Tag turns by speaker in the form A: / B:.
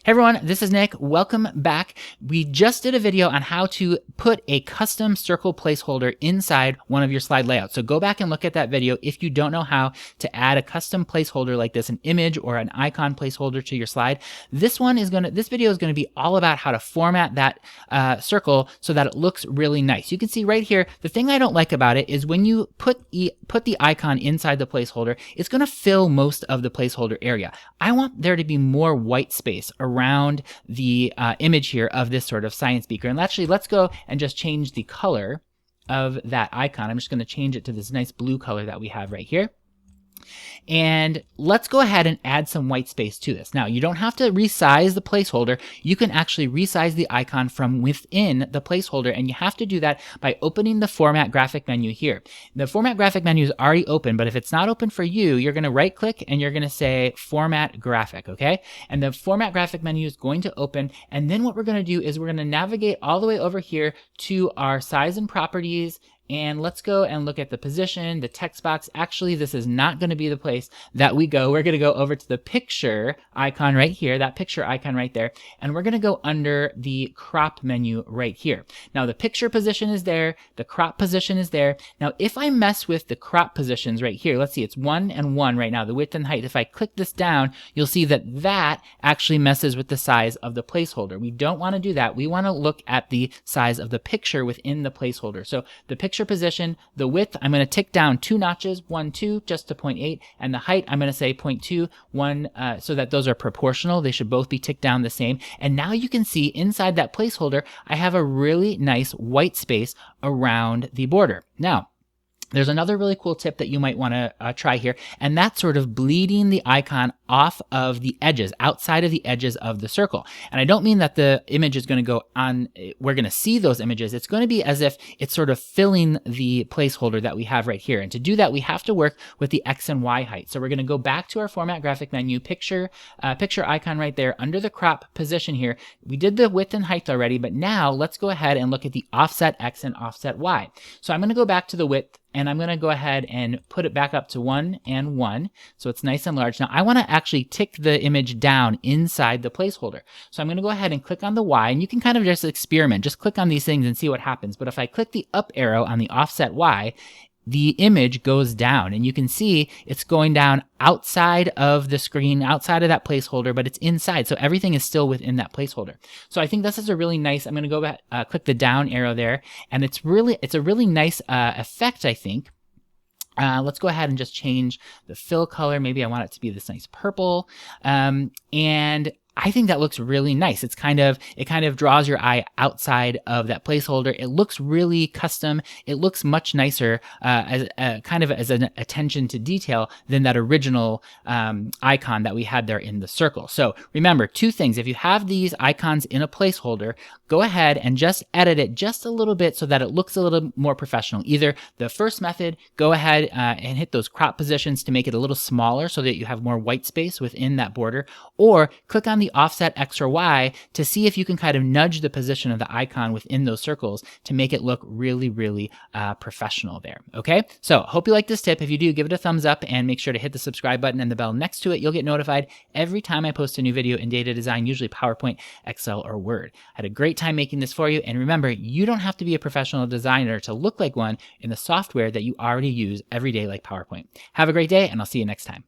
A: Hey everyone, this is Nick. Welcome back. We just did a video on how to put a custom circle placeholder inside one of your slide layouts. So go back and look at that video if you don't know how to add a custom placeholder like this, an image or an icon placeholder to your slide. This video is gonna be all about how to format that circle so that it looks really nice. You can see right here, the thing I don't like about it is when you put the icon inside the placeholder, it's gonna fill most of the placeholder area. I want there to be more white space around the image here of this sort of science beaker. And actually, let's go and just change the color of that icon. I'm just going to change it to this nice blue color that we have right here. And let's go ahead and add some white space to this. Now, you don't have to resize the placeholder. You can actually resize the icon from within the placeholder, and you have to do that by opening the Format Graphic menu here. The Format Graphic menu is already open, but if it's not open for you, you're going to right-click and you're going to say Format Graphic, okay? And the Format Graphic menu is going to open, and then what we're going to do is we're going to navigate all the way over here to our size and properties. And let's go and look at the position, the text box. Actually, this is not going to be the place that we go. We're going to go over to the picture icon right here, that picture icon right there. And we're going to go under the crop menu right here. Now, the picture position is there. The crop position is there. Now, if I mess with the crop positions right here, let's see, it's 1 and 1 right now, the width and height. If I click this down, you'll see that that actually messes with the size of the placeholder. We don't want to do that. We want to look at the size of the picture within the placeholder. So the picture position, the width, I'm going to tick down 2 notches, 1, 2, just to 0.8, and the height, I'm going to say 0.2, 1, so that those are proportional. They should both be ticked down the same. And now you can see inside that placeholder, I have a really nice white space around the border. Now, there's another really cool tip that you might want to try here, and that's sort of bleeding the icon off of the edges, outside of the edges of the circle. And I don't mean that the image is going to go on, we're going to see those images. It's going to be as if it's sort of filling the placeholder that we have right here. And to do that, we have to work with the X and Y height. So we're going to go back to our Format Graphic menu, picture icon right there, under the crop position here. We did the width and height already, but now let's go ahead and look at the offset X and offset Y. So I'm going to go back to the width, and I'm going to go ahead and put it back up to 1 and 1, so it's nice and large. Now, I want to actually tick the image down inside the placeholder. So I'm going to go ahead and click on the Y, and you can kind of just experiment. Just click on these things and see what happens. But if I click the up arrow on the offset Y, the image goes down, and you can see it's going down outside of the screen, outside of that placeholder, but it's inside. So everything is still within that placeholder. So I think this is a really nice, I'm going to go back, click the down arrow there, and it's a really nice effect, I think. Let's go ahead and just change the fill color. Maybe I want it to be this nice purple. And I think that looks really nice. It kind of draws your eye outside of that placeholder. It looks really custom. It looks much nicer as an attention to detail than that original icon that we had there in the circle. So remember, 2 things. If you have these icons in a placeholder, go ahead and just edit it just a little bit so that it looks a little more professional. Either the first method, go ahead and hit those crop positions to make it a little smaller so that you have more white space within that border, or click on the offset X or Y to see if you can kind of nudge the position of the icon within those circles to make it look really, really professional there. Okay, so hope you like this tip. If you do, give it a thumbs up and make sure to hit the subscribe button and the bell next to it. You'll get notified every time I post a new video in data design, usually PowerPoint, Excel, or Word. I had a great time making this for you, and remember, you don't have to be a professional designer to look like one in the software that you already use every day like PowerPoint. Have a great day, and I'll see you next time.